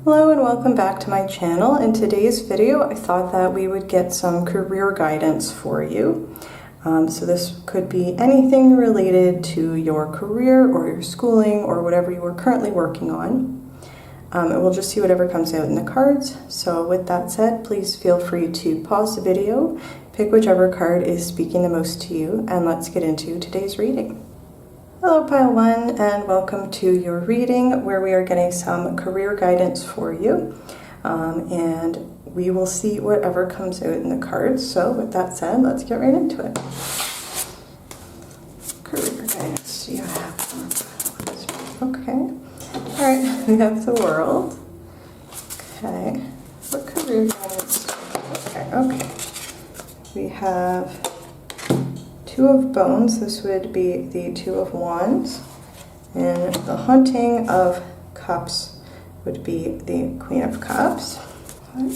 Hello and welcome back to my channel. In today's video, I thought that we would get some career guidance for you. So this could be anything related to your career or your schooling or whatever you are currently working on. And we'll just see whatever comes out in the cards. So with that said, please feel free to pause the video, pick whichever card is speaking the most to you, and let's get into today's reading. Hello Pile 1 and welcome to your reading where we are getting some career guidance for you, and we will see whatever comes out in the cards. So with that said, let's get right into it. Career guidance, do you have? Okay. Alright, we have the World. Okay. What career guidance? Okay. We have Two of Bones, this would be the Two of Wands, and the Haunting of Cups would be the Queen of Cups. Okay.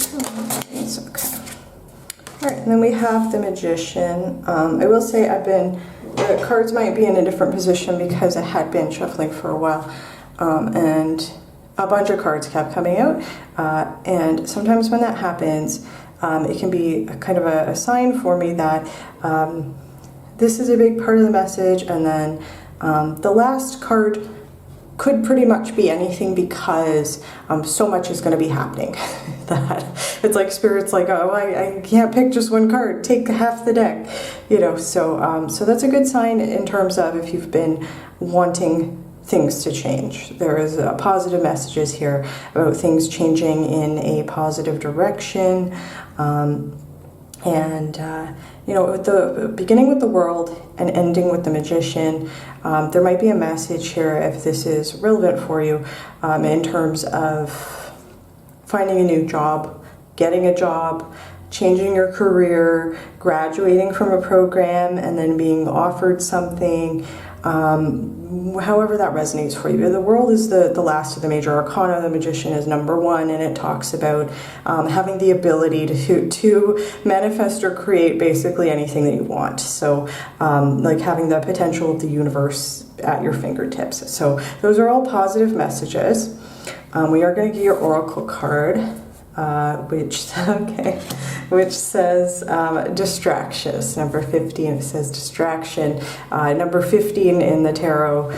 Alright, and then we have the Magician. I will say the cards might be in a different position because I had been shuffling for a while, and a bunch of cards kept coming out, and sometimes when that happens, it can be kind of a sign for me that this is a big part of the message, and then the last card could pretty much be anything because so much is going to be happening that it's like Spirit's like, oh, I can't pick just one card, take half the deck, you know. So that's a good sign in terms of if you've been wanting things to change. There is positive messages here about things changing in a positive direction. You know, with the beginning with the World and ending with the Magician, there might be a message here, if this is relevant for you, in terms of finding a new job, getting a job, changing your career, graduating from a program, and then being offered something. However that resonates for you. The World is the last of the major arcana. The Magician is number 1, and it talks about having the ability to manifest or create basically anything that you want. So like having the potential of the universe at your fingertips. So those are all positive messages. We are going to get your Oracle card, which says distractions. Number 15, it says distraction. Number 15 in the tarot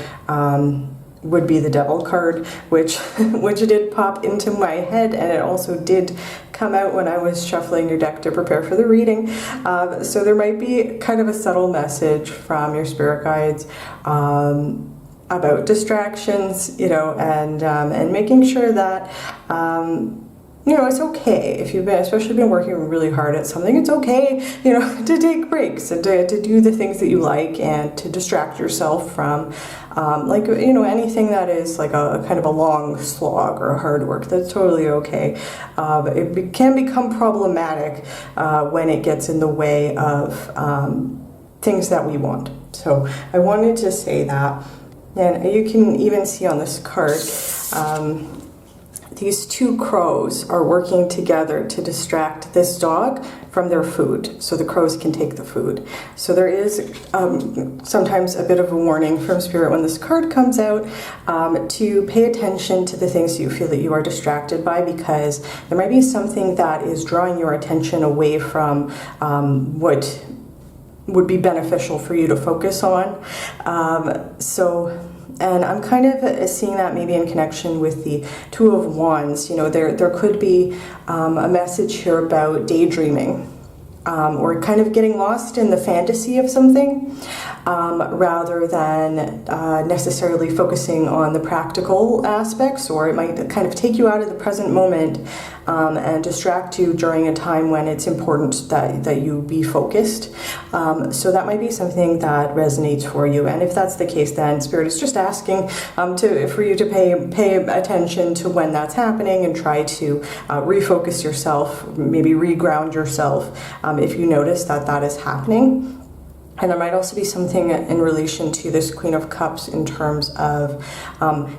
would be the Devil card, which did pop into my head, and it also did come out when I was shuffling your deck to prepare for the reading. So there might be kind of a subtle message from your spirit guides about distractions, you know, and making sure that you know, it's okay if you've especially been working really hard at something. It's okay, you know, to take breaks and to do the things that you like and to distract yourself from, like, you know, anything that is like a kind of a long slog or hard work. That's totally okay. But it can become problematic when it gets in the way of things that we want. So I wanted to say that. And you can even see on this card, these two crows are working together to distract this dog from their food, so the crows can take the food. So there is sometimes a bit of a warning from Spirit when this card comes out, to pay attention to the things you feel that you are distracted by, because there might be something that is drawing your attention away from what would be beneficial for you to focus on. And I'm kind of seeing that maybe in connection with the Two of Wands. You know, there could be a message here about daydreaming, or kind of getting lost in the fantasy of something, rather than necessarily focusing on the practical aspects, or it might kind of take you out of the present moment and distract you during a time when it's important that you be focused. So that might be something that resonates for you, and if that's the case, then Spirit is just asking for you to pay attention to when that's happening and try to refocus yourself, maybe reground yourself if you notice that is happening. And there might also be something in relation to this Queen of Cups in terms of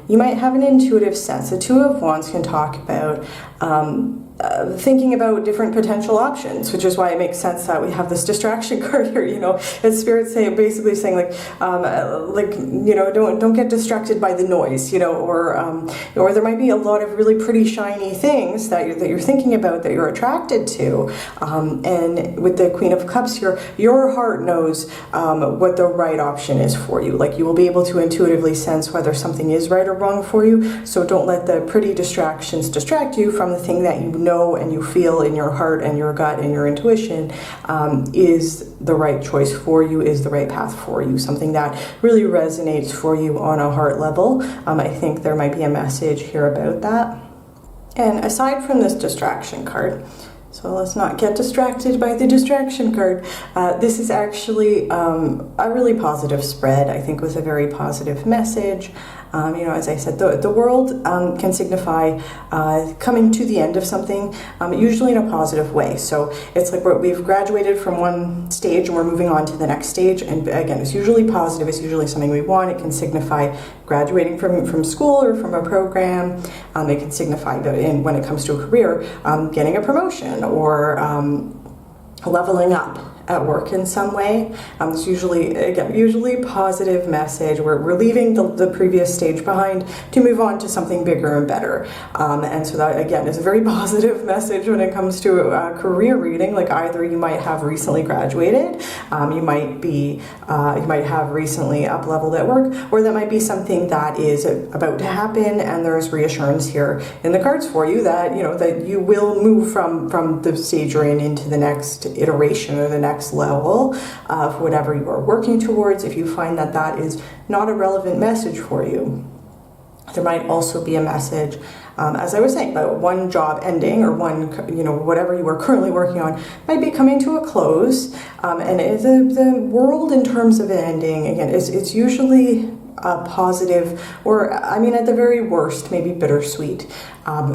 you might have an intuitive sense. The Two of Wands can talk about thinking about different potential options, which is why it makes sense that we have this distraction card here. It's Spirit basically saying don't get distracted by the noise, or there might be a lot of really pretty shiny things that you're thinking about, that you're attracted to, and with the Queen of Cups here, your heart knows what the right option is for you. Like, you will be able to intuitively sense whether something is right or wrong for you. So don't let the pretty distractions distract you from the thing that you know and you feel in your heart and your gut and your intuition is the right choice for you, is the right path for you, something that really resonates for you on a heart level. I think there might be a message here about that. And aside from this distraction card, so let's not get distracted by the distraction card. This is actually a really positive spread, I think, with a very positive message. As I said, the world can signify coming to the end of something, usually in a positive way. So it's like we've graduated from one stage and we're moving on to the next stage. And again, it's usually positive. It's usually something we want. It can signify graduating from school or from a program. It can signify, when it comes to a career, getting a promotion or leveling up at work in some way. It's usually positive message. We're leaving the previous stage behind to move on to something bigger and better. And so that, again, is a very positive message when it comes to a career reading. Like, either you might have recently graduated, you might have recently up-leveled at work, or that might be something that is about to happen, and there's reassurance here in the cards for you that, that you will move from the stage you're in into the next iteration or the next level of whatever you are working towards. If you find that that is not a relevant message for you, there might also be a message, as I was saying, about one job ending, or whatever you are currently working on might be coming to a close. And the world, in terms of ending, again, it's usually a positive, or at the very worst, maybe bittersweet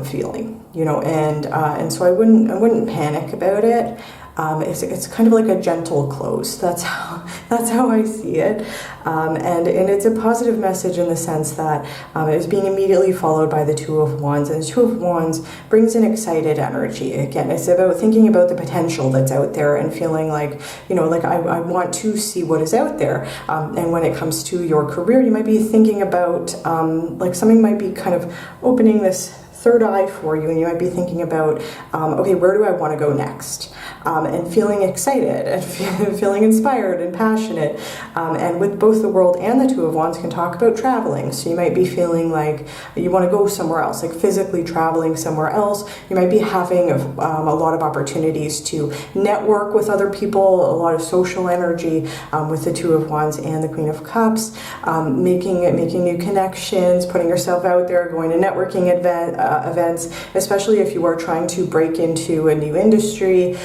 feeling, and so I wouldn't panic about it. It's kind of like a gentle close. That's how I see it, and it's a positive message in the sense that it's being immediately followed by the Two of Wands, and the Two of Wands brings an excited energy. Again, it's about thinking about the potential that's out there and feeling like, I want to see what is out there. And when it comes to your career, you might be thinking about something might be kind of opening this third eye for you, and you might be thinking about, okay, where do I want to go next? And feeling excited and feeling inspired and passionate. And with both the World and the Two of Wands can talk about traveling. So you might be feeling like you want to go somewhere else, like physically traveling somewhere else. You might be having a lot of opportunities to network with other people, a lot of social energy with the Two of Wands and the Queen of Cups, making new connections, putting yourself out there, going to networking events, especially if you are trying to break into a new industry.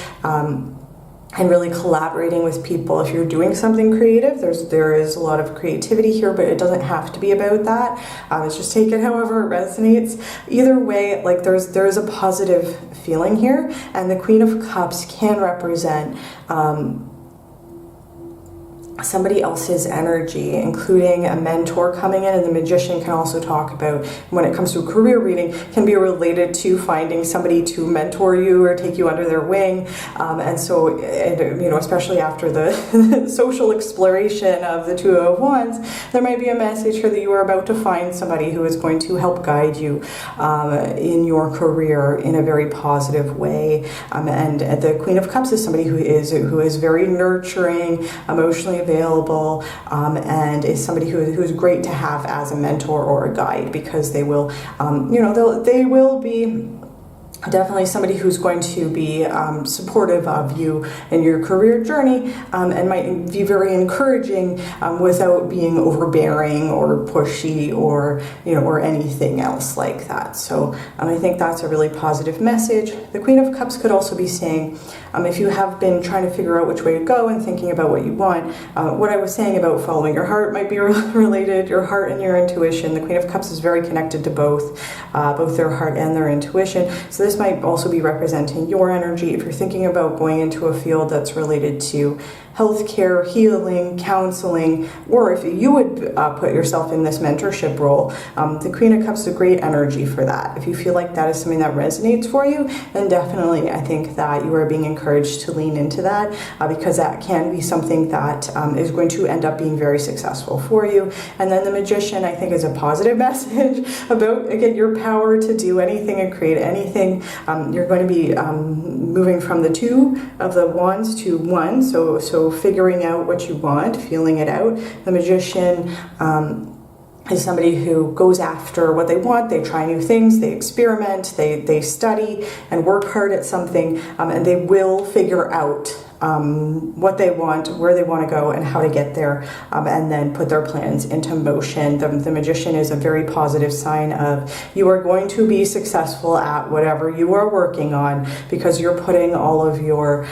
And really collaborating with people. If you're doing something creative, there is a lot of creativity here, but it doesn't have to be about that. It's just take it however it resonates. Either way, there is a positive feeling here, and the Queen of Cups can represent somebody else's energy, including a mentor coming in, and the Magician can also talk about, when it comes to a career reading, can be related to finding somebody to mentor you or take you under their wing. And so, especially after the social exploration of the Two of Wands, there might be a message here that you are about to find somebody who is going to help guide you in your career in a very positive way. And the Queen of Cups is somebody who is very nurturing, emotionally available, and is somebody who is great to have as a mentor or a guide, because they will, they will be definitely somebody who's going to be supportive of you in your career journey, and might be very encouraging without being overbearing or pushy or anything else like that. So I think that's a really positive message. The Queen of Cups could also be saying, if you have been trying to figure out which way to go and thinking about what you want, what I was saying about following your heart might be related, your heart and your intuition. The Queen of Cups is very connected to both their heart and their intuition. So this might also be representing your energy. If you're thinking about going into a field that's related to healthcare, healing, counseling, or if you would put yourself in this mentorship role, the Queen of Cups is a great energy for that. If you feel like that is something that resonates for you, then definitely I think that you are being encouraged to lean into that, because that can be something that is going to end up being very successful for you. And then the Magician, I think, is a positive message about, again, your power to do anything and create anything. You're going to be moving from the 2 of the Wands to 1, so figuring out what you want, feeling it out. The Magician is somebody who goes after what they want. They try new things, they experiment, they study and work hard at something, and they will figure out what they want, where they want to go, and how to get there, and then put their plans into motion. The Magician is a very positive sign of you are going to be successful at whatever you are working on, because you're putting all of your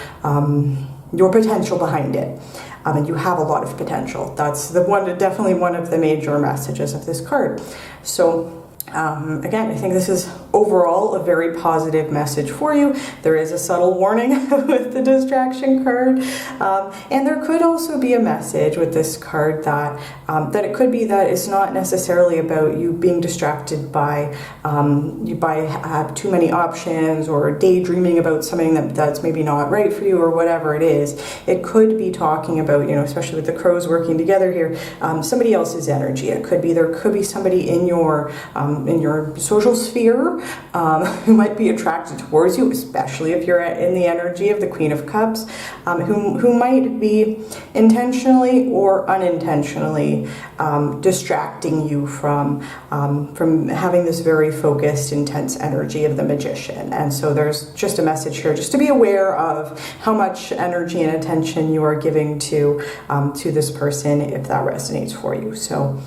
potential behind it. And you have a lot of potential. That's definitely one of the major messages of this card. So again, I think this is overall a very positive message for you. There is a subtle warning with the distraction card, and there could also be a message with this card that it could be that it's not necessarily about you being distracted by too many options or daydreaming about something that's maybe not right for you or whatever it is. It could be talking about, especially with the crows working together here, somebody else's energy. There could be somebody in your social sphere who might be attracted towards you, especially if you're in the energy of the Queen of Cups, who might be intentionally or unintentionally distracting you from having this very focused, intense energy of the Magician. And so there's just a message here, just to be aware of how much energy and attention you are giving to this person, if that resonates for you. So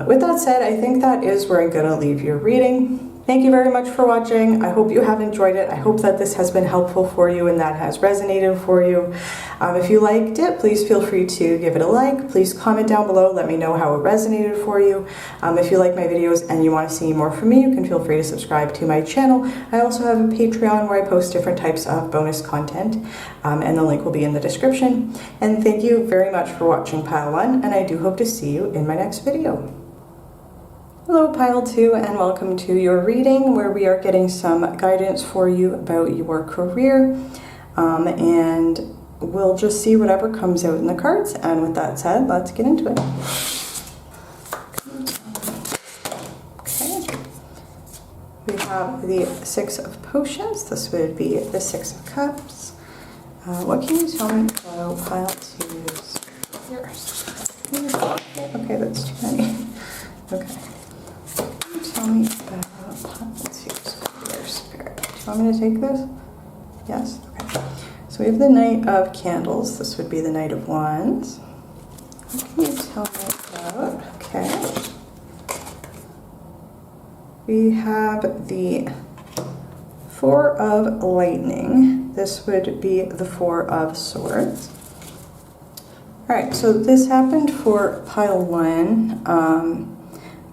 with that said, I think that is where I'm going to leave your reading. Thank you very much for watching. I hope you have enjoyed it. I hope that this has been helpful for you and that has resonated for you. If you liked it, please feel free to give it a like. Please comment down below. Let me know how it resonated for you. If you like my videos and you want to see more from me, you can feel free to subscribe to my channel. I also have a Patreon where I post different types of bonus content, and the link will be in the description. And thank you very much for watching Pile 1, and I do hope to see you in my next video. Hello Pile 2, and welcome to your reading where we are getting some guidance for you about your career, and we'll just see whatever comes out in the cards. And with that said, let's get into it. Okay, we have the 6 of Potions. This would be the 6 of Cups. What can you tell me about Pile 2's careers? Okay, that's too many. Okay. Tell me about Pile 2's career spirit. Do you want me to take this? Yes? Okay. So we have the Knight of Candles. This would be the Knight of Wands. What can you tell me about? Okay. We have the 4 of Lightning. This would be the 4 of Swords. Alright, so this happened for Pile 1.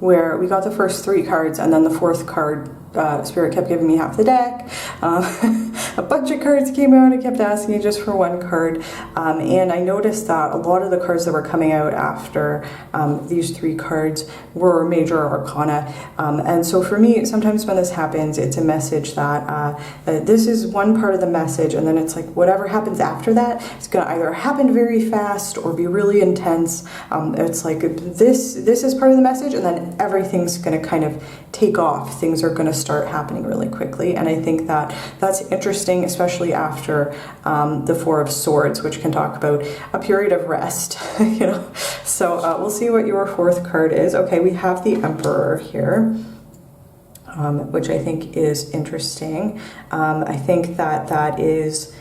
Where we got the first 3 cards, and then the 4th card, Spirit kept giving me half the deck. A bunch of cards came out. It kept asking me just for 1 card. And I noticed that a lot of the cards that were coming out after these 3 cards were major arcana. And so for me, sometimes when this happens, it's a message that this is one part of the message, and then it's like whatever happens after that, it's going to either happen very fast or be really intense. It's like this is part of the message, and then everything's going to kind of take off. Things are going to start happening really quickly, and I think that that's interesting, especially after the 4 of Swords, which can talk about a period of rest. So we'll see what your 4th card is. Okay, we have the Emperor here, which I think is interesting. I think that is,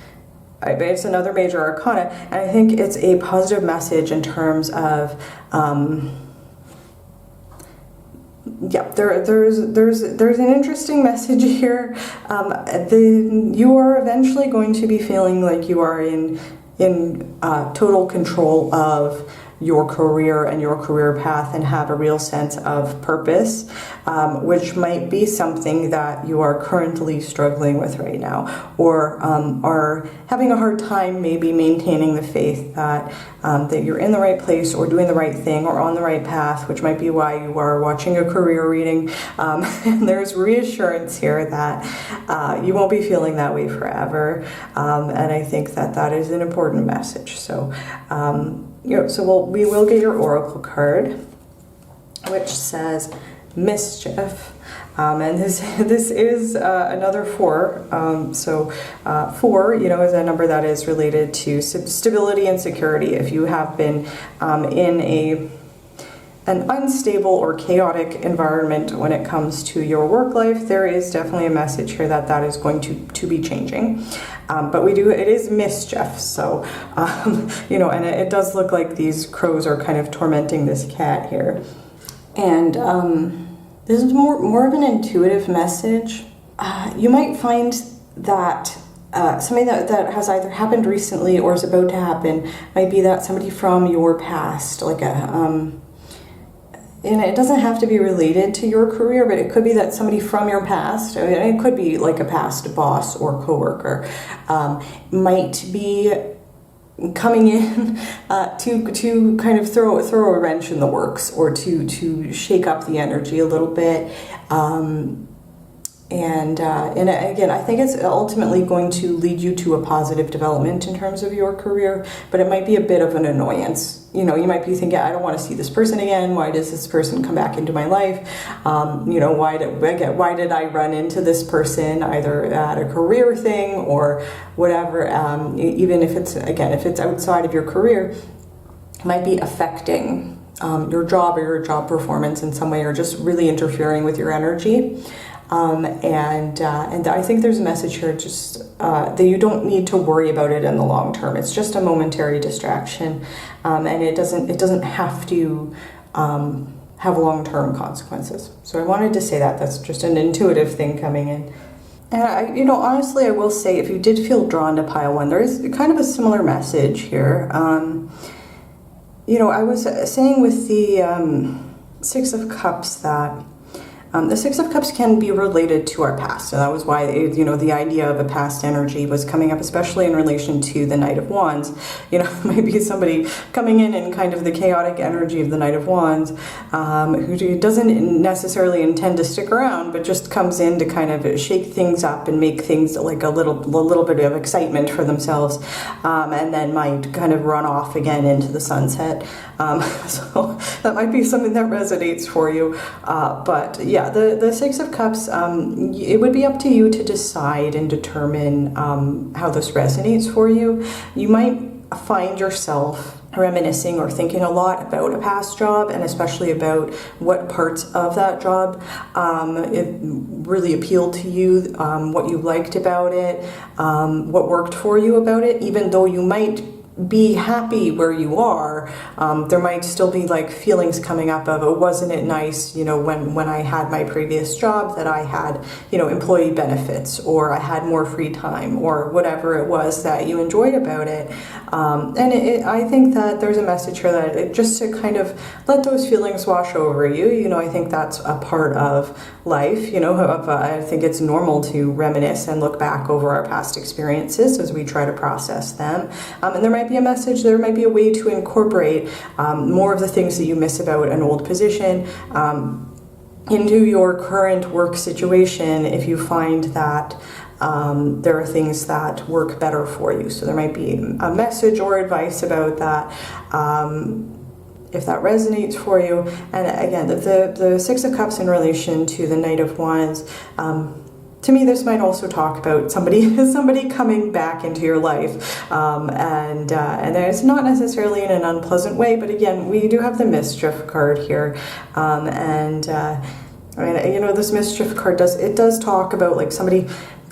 it's another major arcana, and I think it's a positive message in terms of yeah, there's an interesting message here. You are eventually going to be feeling like you are in total control of your career and your career path and have a real sense of purpose, which might be something that you are currently struggling with right now, or are having a hard time maybe maintaining the faith that that you're in the right place or doing the right thing or on the right path, which might be why you are watching a career reading. And there's reassurance here that you won't be feeling that way forever, and I think that that is an important message. So we will get your oracle card, which says mischief. And this is another 4. So 4, is a number that is related to stability and security. If you have been in an unstable or chaotic environment when it comes to your work life, there is definitely a message here that that is going to be changing. But it is mischief. So, and it does look like these crows are kind of tormenting this cat here. And this is more of an intuitive message. You might find that something that has either happened recently or is about to happen might be that somebody from your past, like and it doesn't have to be related to your career, but it could be that somebody from your past, and it could be like a past boss or coworker, might be coming in to kind of throw a wrench in the works, or to shake up the energy a little bit. And again, I think it's ultimately going to lead you to a positive development in terms of your career, but it might be a bit of an annoyance. You might be thinking, I don't want to see this person again. Why does this person come back into my life? Why did I run into this person either at a career thing or whatever? Even if it's outside of your career, it might be affecting your job or your job performance in some way, or just really interfering with your energy. And I think there's a message here just that you don't need to worry about it in the long term. It's just a momentary distraction, and it doesn't have to have long-term consequences. So I wanted to say that's just an intuitive thing coming in. And honestly, I will say, if you did feel drawn to pile 1, there is kind of a similar message here. I was saying with the 6 of Cups that the 6 of Cups can be related to our past, and that was why the idea of a past energy was coming up, especially in relation to the Knight of Wands. Maybe somebody coming in kind of the chaotic energy of the Knight of Wands, who doesn't necessarily intend to stick around, but just comes in to kind of shake things up and make things like a little bit of excitement for themselves, and then might kind of run off again into the sunset. So that might be something that resonates for you, but yeah. The 6 of Cups, it would be up to you to decide and determine how this resonates for you. You might find yourself reminiscing or thinking a lot about a past job, and especially about what parts of that job it really appealed to you, what you liked about it, what worked for you about it, even though you might be happy where you are. There might still be like feelings coming up of, oh, wasn't it nice, when I had my previous job, that I had, employee benefits, or I had more free time, or whatever it was that you enjoyed about it. I think that there's a message here that just to kind of let those feelings wash over you. I think that's a part of life. I think it's normal to reminisce and look back over our past experiences as we try to process them. And there might be a message, there might be a way to incorporate more of the things that you miss about an old position into your current work situation, if you find that there are things that work better for you. So there might be a message or advice about that, if that resonates for you. And again, the 6 of Cups in relation to the Knight of Wands, to me, this might also talk about somebody coming back into your life, and it's not necessarily in an unpleasant way. But again, we do have the Mischief card here, this Mischief card does talk about like somebody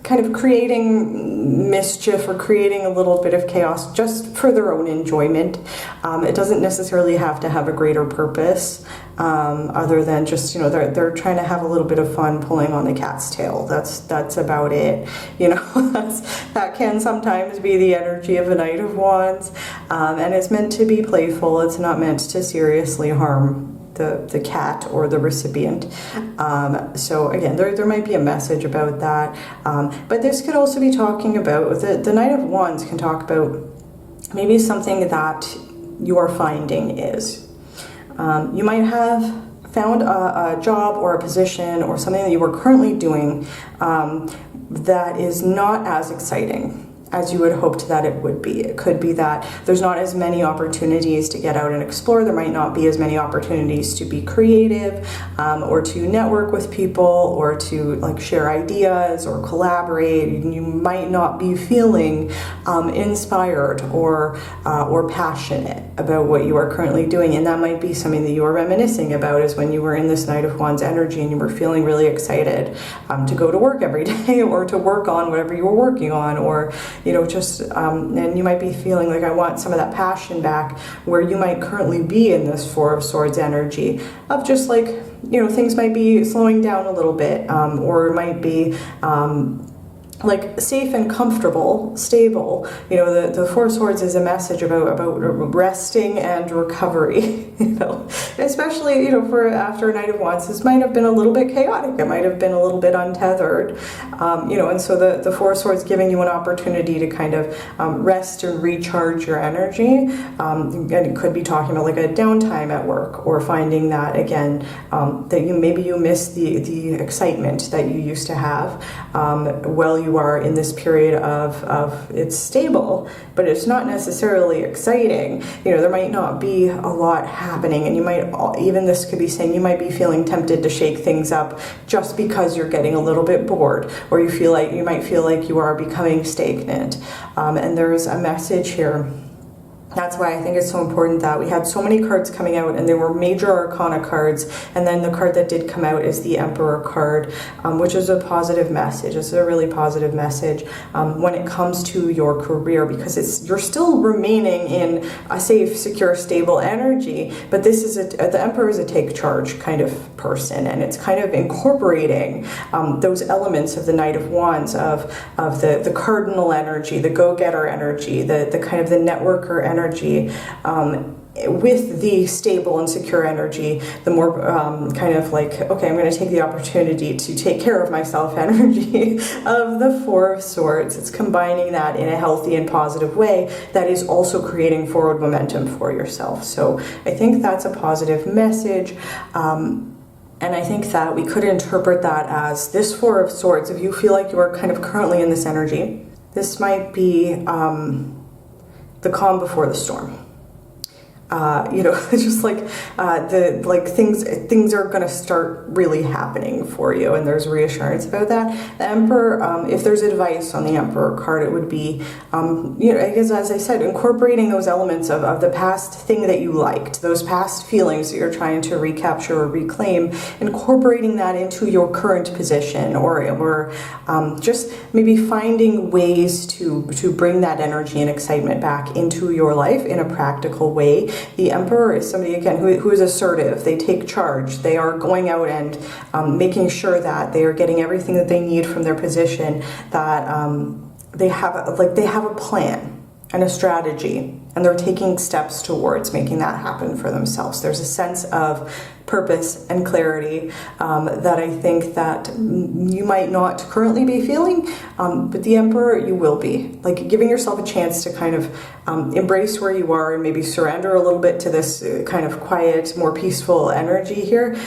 kind of creating mischief or creating a little bit of chaos just for their own enjoyment. It doesn't necessarily have to have a greater purpose, other than just, you know, they're trying to have a little bit of fun pulling on the cat's tail. That's about it. You know, that can sometimes be the energy of a Knight of Wands, and it's meant to be playful. It's not meant to seriously harm the cat or the recipient. So again, there might be a message about that, but this could also be talking about, the Knight of Wands can talk about maybe something that you are finding is, you might have found a job or a position or something that you are currently doing that is not as exciting as you would hoped that it would be. It could be that there's not as many opportunities to get out and explore. There might not be as many opportunities to be creative, or to network with people, or to like share ideas or collaborate. You might not be feeling inspired or passionate about what you are currently doing, and that might be something that you are reminiscing about, is when you were in this Knight of Wands energy and you were feeling really excited to go to work every day, or to work on whatever you were working on, or you know, just, and you might be feeling like, I want some of that passion back, where you might currently be in this Four of Swords energy of just like, you know, things might be slowing down a little bit, or it might be like safe and comfortable, stable. You know, the Four of Swords is a message about resting and recovery, you know, especially, you know, for after a Knight of Wands, this might have been a little bit chaotic. It might have been a little bit untethered, you know, and so the Four of Swords giving you an opportunity to kind of rest and recharge your energy. And it could be talking about like a downtime at work, or finding that, again, that maybe you miss the excitement that you used to have while you are in this period of it's stable, but it's not necessarily exciting. You know, there might not be a lot happening, and you might, even this could be saying you might be feeling tempted to shake things up just because you're getting a little bit bored, or you might feel like you are becoming stagnant. And there's a message here. That's why I think it's so important that we had so many cards coming out, and they were major arcana cards, and then the card that did come out is the Emperor card, which is a positive message. It's a really positive message when it comes to your career, because you're still remaining in a safe, secure, stable energy, but this is the Emperor is a take charge kind of person, and it's kind of incorporating those elements of the Knight of Wands, of the cardinal energy, the go-getter energy, the kind of the networker energy, with the stable and secure energy, the more kind of like, okay, I'm going to take the opportunity to take care of myself energy of the Four of Swords. It's combining that in a healthy and positive way that is also creating forward momentum for yourself. So I think that's a positive message. And I think that we could interpret that as this Four of Swords. If you feel like you are kind of currently in this energy, this might be the calm before the storm. You know, just like things are going to start really happening for you, and there's reassurance about that. The Emperor, if there's advice on the Emperor card, it would be, you know, I guess, as I said, incorporating those elements of the past thing that you liked, those past feelings that you're trying to recapture or reclaim, incorporating that into your current position, or just maybe finding ways to bring that energy and excitement back into your life in a practical way. The Emperor is somebody, again, who is assertive. They take charge. They are going out and making sure that they are getting everything that they need from their position, that they have a plan and a strategy, and they're taking steps towards making that happen for themselves. There's a sense of purpose and clarity that I think that you might not currently be feeling, but the Emperor, you will be. Like, giving yourself a chance to kind of embrace where you are and maybe surrender a little bit to this kind of quiet, more peaceful energy here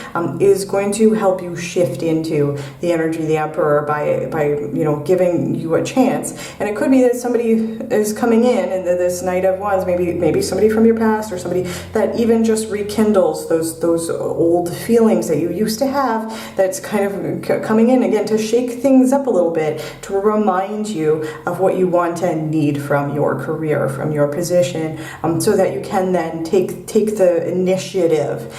is going to help you shift into the energy of the Emperor by you know, giving you a chance. And it could be that somebody is coming in, and this Knight of Wands, maybe somebody from your past, or somebody that even just rekindles those old feelings that you used to have that's kind of coming in again to shake things up a little bit, to remind you of what you want and need from your career, from your position, so that you can then take the initiative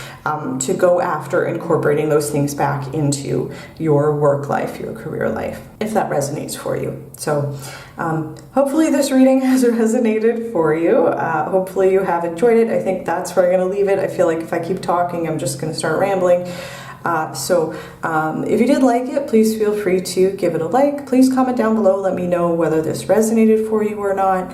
to go after incorporating those things back into your work life, your career life, if that resonates for you. So hopefully this reading has resonated for you. Hopefully you have enjoyed it. I think that's where I'm going to leave it. I feel like if I keep talking, I'm just going to start rambling. So if you did like it, please feel free to give it a like. Please comment down below. Let me know whether this resonated for you or not.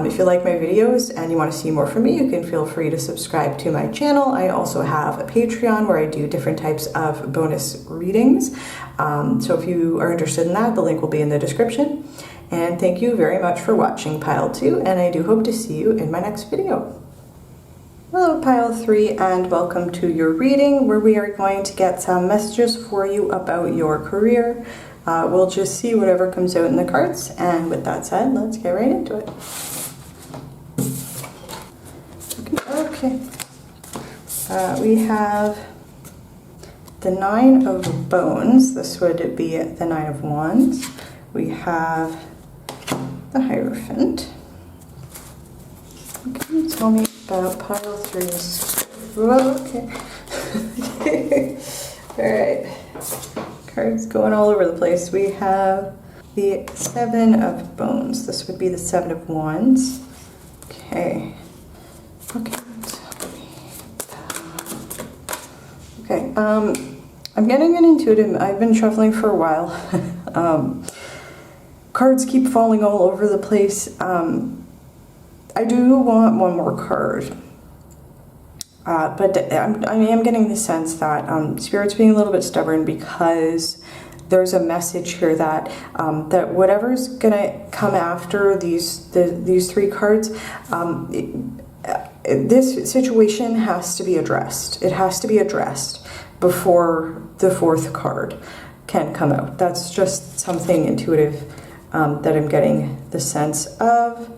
If you like my videos and you want to see more from me, you can feel free to subscribe to my channel. I also have a Patreon where I do different types of bonus readings. So if you are interested in that, the link will be in the description. And thank you very much for watching Pile 2, and I do hope to see you in my next video. Hello Pile 3, and welcome to your reading, where we are going to get some messages for you about your career. We'll just see whatever comes out in the cards, and with that said, let's get right into it. Okay. We have the Nine of Bones. This would be the Nine of Wands. We have the Hierophant. Okay, tell me about Pile 3's. Okay. Alright. Cards going all over the place. We have the Seven of Bones. This would be the Seven of Wands. Okay. Okay. Okay. I'm getting an intuitive. I've been shuffling for a while. Cards keep falling all over the place. I do want one more card, but I am getting the sense that Spirit's being a little bit stubborn, because there's a message here that that whatever's gonna come after these three cards, this situation has to be addressed. It has to be addressed before the fourth card can come out. That's just something intuitive that I'm getting the sense of,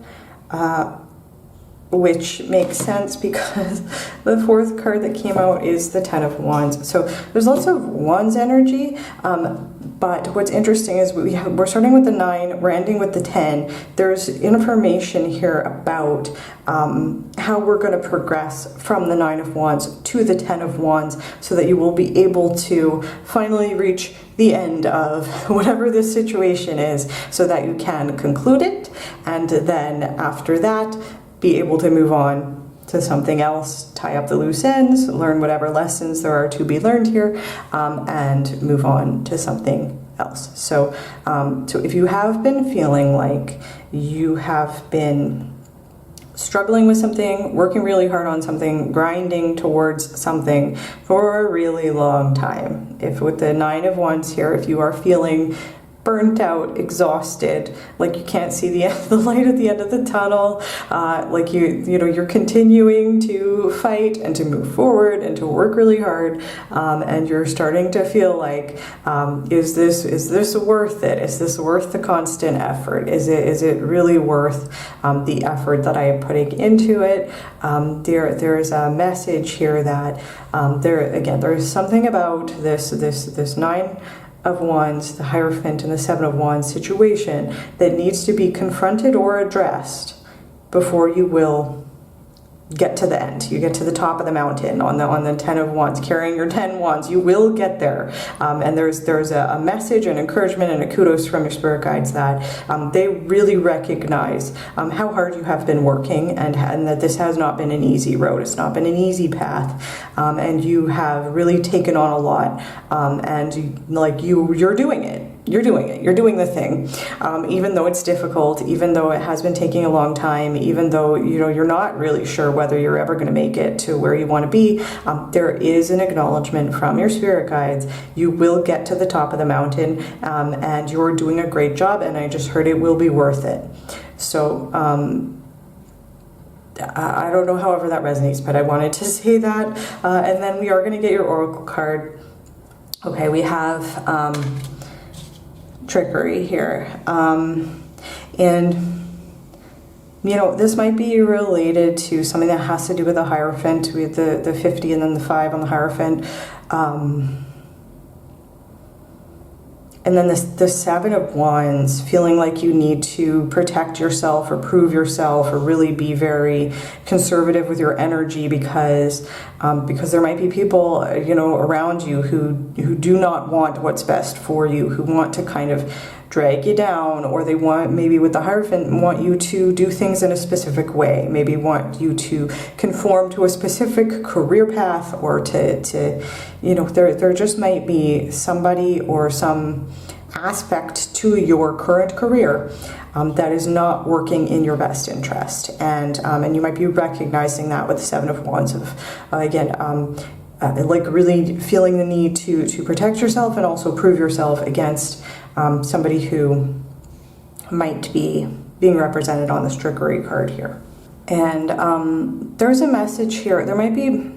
which makes sense because the fourth card that came out is the Ten of Wands. So there's lots of Wands energy, but what's interesting is we're starting with the 9, we're ending with the 10. There's information here about how we're going to progress from the 9 of Wands to the 10 of Wands, so that you will be able to finally reach the end of whatever this situation is, so that you can conclude it, and then after that be able to move on to something else, tie up the loose ends, learn whatever lessons there are to be learned here, and move on to something else. So, so if you have been feeling like you have been struggling with something, working really hard on something, grinding towards something for a really long time, if with the 9 of Wands here, if you are feeling burnt out, exhausted, like you can't see the light at the end of the tunnel, like you're continuing to fight and to move forward and to work really hard, and you're starting to feel like, is this worth it? Is this worth the constant effort? Is it really worth the effort that I am putting into it? There is a message here that there is something about this 9 of Wands, the Hierophant, and the Seven of Wands situation that needs to be confronted or addressed before you will get to the end. You get to the top of the mountain on the 10 of Wands, carrying your 10 wands. You will get there, and there's a message, an encouragement, and a kudos from your spirit guides that they really recognize how hard you have been working, and that this has not been an easy road. It's not been an easy path, and you have really taken on a lot, and you're doing it. You're doing it. You're doing the thing, even though it's difficult, even though it has been taking a long time, even though you're not really sure whether you're ever going to make it to where you want to be. There is an acknowledgement from your spirit guides. You will get to the top of the mountain, and you're doing a great job. And I just heard it will be worth it. So I don't know however that resonates, but I wanted to say that. And then we are going to get your oracle card. Okay, we have trickery here, and you know, this might be related to something that has to do with the Hierophant, with the 50 and then the 5 on the Hierophant. And then the 7 of Wands, feeling like you need to protect yourself or prove yourself or really be very conservative with your energy because there might be people, you know, around you who do not want what's best for you, who want to kind of drag you down, or they want, maybe with the Hierophant, want you to do things in a specific way, maybe want you to conform to a specific career path, or to you know, there just might be somebody or some aspect to your current career that is not working in your best interest, and you might be recognizing that with the 7 of Wands of like really feeling the need to protect yourself and also prove yourself against somebody who might be being represented on this trickery card here. And there's a message here. There might be,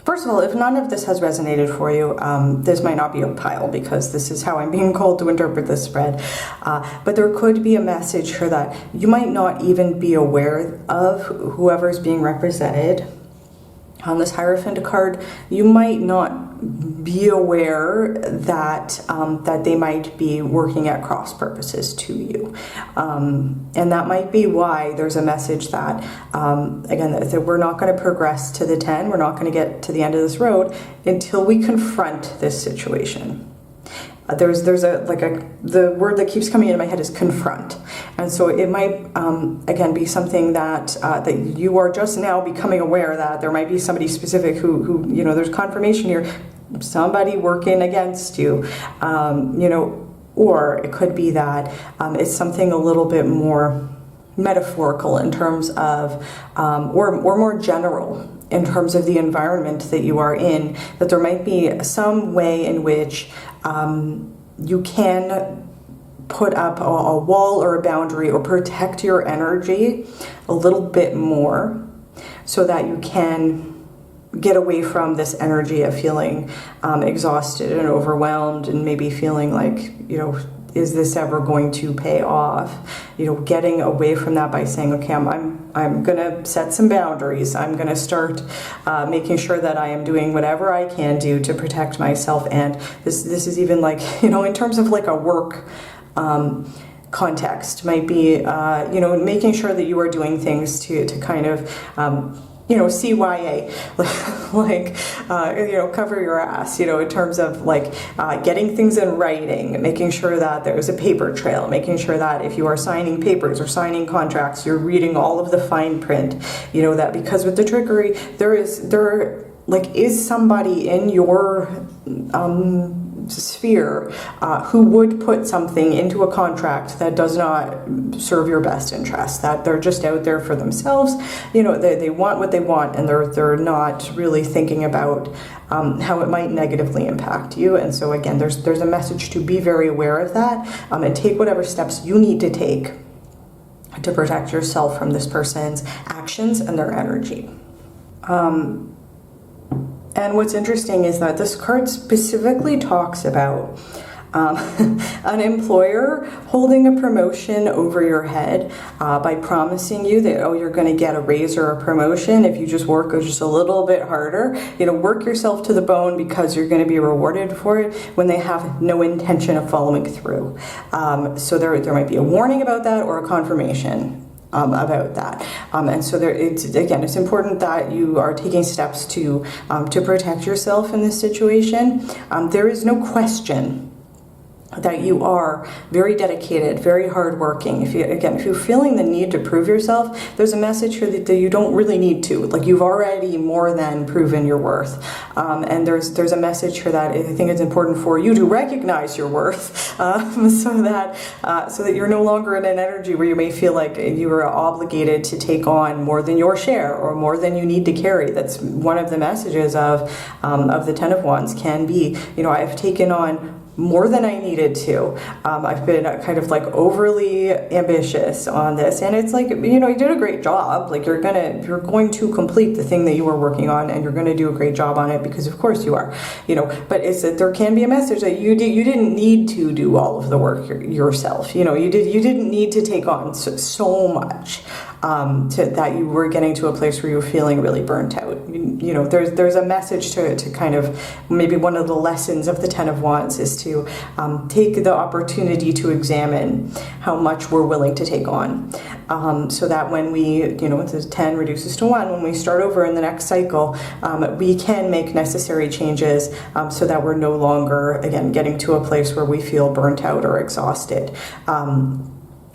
first of all, if none of this has resonated for you, this might not be a pile, because this is how I'm being called to interpret this spread. But there could be a message here that you might not even be aware of whoever's being represented on this Hierophant card. You might not be aware that that they might be working at cross purposes to you, and that might be why there's a message that again, that we're not going to progress to the 10, we're not going to get to the end of this road until we confront this situation. There's the word that keeps coming into my head is confront, and so it might again be something that that you are just now becoming aware that there might be somebody specific who you know, there's confirmation here, somebody working against you, you know, or it could be that it's something a little bit more metaphorical in terms of or more general in terms of the environment that you are in, that there might be some way in which you can put up a wall or a boundary or protect your energy a little bit more so that you can get away from this energy of feeling exhausted and overwhelmed, and maybe feeling like, you know, is this ever going to pay off? You know, getting away from that by saying, okay, I'm gonna set some boundaries. I'm gonna start making sure that I am doing whatever I can do to protect myself. And this is even like, you know, in terms of like a work context, might be you know, making sure that you are doing things to kind of you know, CYA, like, you know, cover your ass, you know, in terms of like getting things in writing, making sure that there's a paper trail, making sure that if you are signing papers or signing contracts, you're reading all of the fine print, you know, that because with the trickery, there is somebody in your sphere who would put something into a contract that does not serve your best interest, that they're just out there for themselves, you know, they want what they want, and they're not really thinking about how it might negatively impact you. And so again, there's a message to be very aware of that, and take whatever steps you need to take to protect yourself from this person's actions and their energy. And what's interesting is that this card specifically talks about an employer holding a promotion over your head by promising you that, oh, you're going to get a raise or a promotion if you just work just a little bit harder. You know, work yourself to the bone because you're going to be rewarded for it, when they have no intention of following through. So there might be a warning about that or a confirmation about that, and so it's important that you are taking steps to protect yourself in this situation. There is no question that you are very dedicated, very hardworking. If you're feeling the need to prove yourself, there's a message here that you don't really need to. Like, you've already more than proven your worth, and there's a message here that I think it's important for you to recognize your worth, so that you're no longer in an energy where you may feel like you are obligated to take on more than your share or more than you need to carry. That's one of the messages of the 10 of Wands, can be, you know, I've taken on more than I needed to. I've been kind of like overly ambitious on this, and it's like, you know, you did a great job. Like, you're going to complete the thing that you were working on, and you're going to do a great job on it, because of course you are, you know. But it's that there can be a message that you didn't need to do all of the work yourself. You know, you didn't need to take on so much. that you were getting to a place where you were feeling really burnt out. You know, there's a message to kind of, maybe one of the lessons of the Ten of Wands is to take the opportunity to examine how much we're willing to take on. So that when we, you know, the 10 reduces to 1, when we start over in the next cycle, we can make necessary changes so that we're no longer, again, getting to a place where we feel burnt out or exhausted.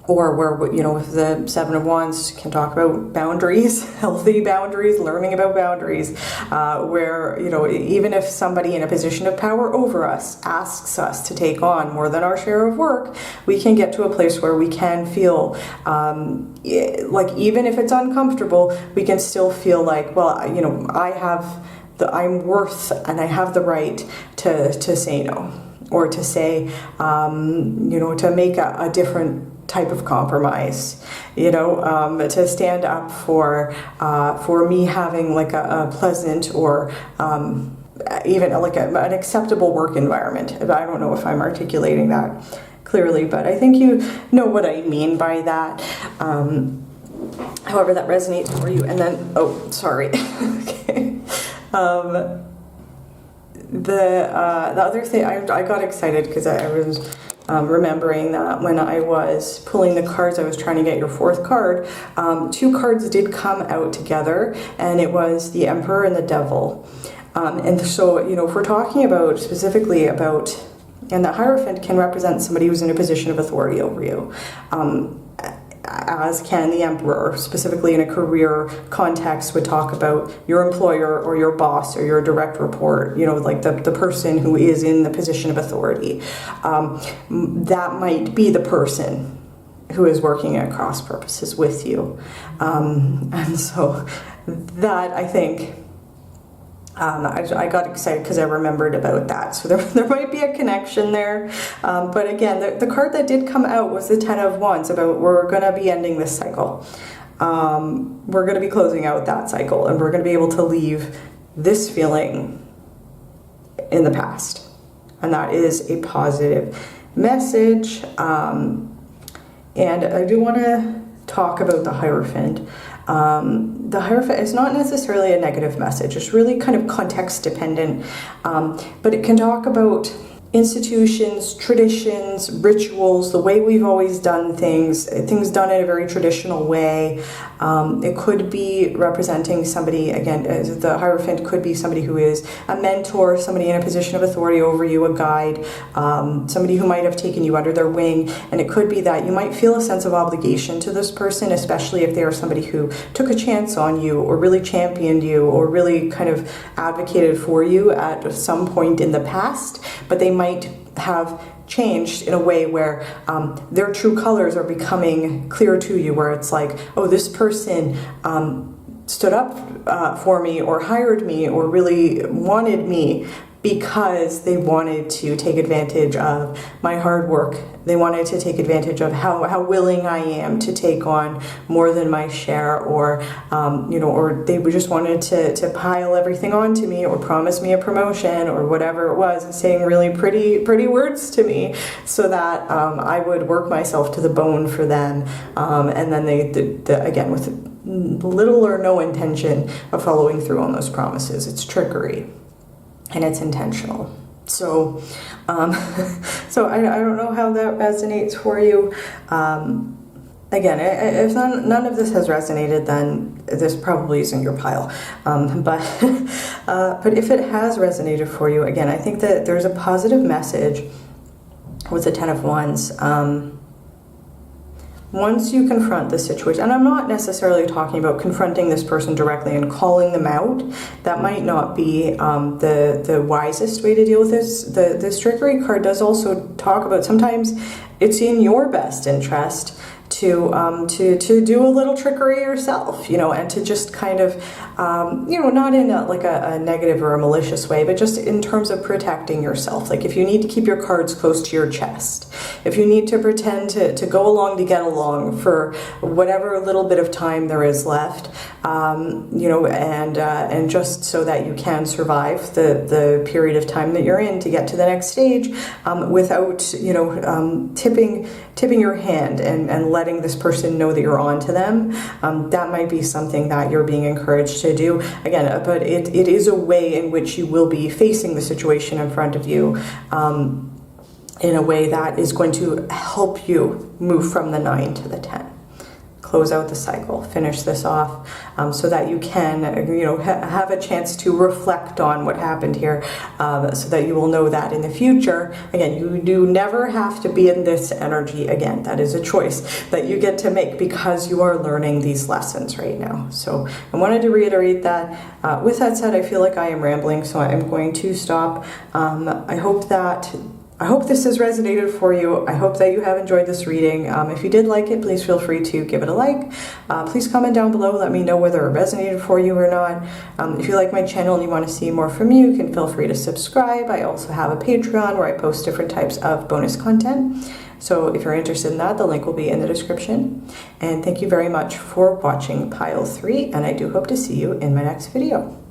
Or where, you know, with the Seven of Wands can talk about boundaries, healthy boundaries, learning about boundaries, where, you know, even if somebody in a position of power over us asks us to take on more than our share of work, we can get to a place where we can feel like, even if it's uncomfortable, we can still feel like, well, you know, I'm worth and I have the right to say no, or to say, you know, to make a different type of compromise, you know, to stand up for me having like a pleasant or even like an acceptable work environment. I don't know if I'm articulating that clearly, but I think you know what I mean by that. However that resonates for you. And then, oh, sorry. Okay. The other thing, I got excited because I was remembering that when I was pulling the cards, I was trying to get your fourth card. 2 cards did come out together, and it was the Emperor and the Devil. And so, you know, if we're talking about specifically about, and the Hierophant can represent somebody who's in a position of authority over you. As can the Emperor, specifically in a career context, would talk about your employer or your boss or your direct report, you know, like the person who is in the position of authority. That might be the person who is working at cross purposes with you. And so that, I think, I got excited because I remembered about that. So there might be a connection there. But again, the card that did come out was the Ten of Wands, about we're going to be ending this cycle. We're going to be closing out that cycle, and we're going to be able to leave this feeling in the past. And that is a positive message. And I do want to talk about the Hierophant. The Hierophant is not necessarily a negative message. It's really kind of context dependent, but it can talk about institutions, traditions, rituals, the way we've always done things done in a very traditional way. It could be representing somebody, again, the Hierophant could be somebody who is a mentor, somebody in a position of authority over you, a guide, somebody who might have taken you under their wing. And it could be that you might feel a sense of obligation to this person, especially if they are somebody who took a chance on you, or really championed you, or really kind of advocated for you at some point in the past, but they might have changed in a way where their true colors are becoming clear to you, where it's like, oh, this person stood up for me, or hired me, or really wanted me because they wanted to take advantage of my hard work. They wanted to take advantage of how willing I am to take on more than my share, or you know, or they just wanted to pile everything onto me, or promise me a promotion, or whatever it was, and saying really pretty words to me, so that I would work myself to the bone for them, and then they again, with little or no intention of following through on those promises. It's trickery. And it's intentional. So, so I don't know how that resonates for you. Again, if none of this has resonated, then this probably isn't your pile. But if it has resonated for you, again, I think that there's a positive message with the Ten of Wands. Once you confront the situation, and I'm not necessarily talking about confronting this person directly and calling them out, that might not be the wisest way to deal with this. This trickery card does also talk about sometimes it's in your best interest to do a little trickery yourself, you know, and to just kind of you know, not in like a negative or a malicious way, but just in terms of protecting yourself. Like if you need to keep your cards close to your chest, if you need to pretend to go along to get along for whatever little bit of time there is left, you know, and just so that you can survive the period of time that you're in to get to the next stage, without, you know, tipping your hand and letting this person know that you're on to them, that might be something that you're being encouraged to do. Again, but it is a way in which you will be facing the situation in front of you, in a way that is going to help you move from the 9 to the 10. Close out the cycle, finish this off, so that you can, you know, have a chance to reflect on what happened here, so that you will know that in the future, again, you do never have to be in this energy again. That is a choice that you get to make because you are learning these lessons right now. So I wanted to reiterate that. With that said, I feel like I am rambling, so I'm going to stop. I hope this has resonated for you. I hope that you have enjoyed this reading. If you did like it, please feel free to give it a like. Please comment down below. Let me know whether it resonated for you or not. If you like my channel and you want to see more from me, you can feel free to subscribe. I also have a Patreon where I post different types of bonus content. So if you're interested in that, the link will be in the description. And thank you very much for watching Pile 3, and I do hope to see you in my next video.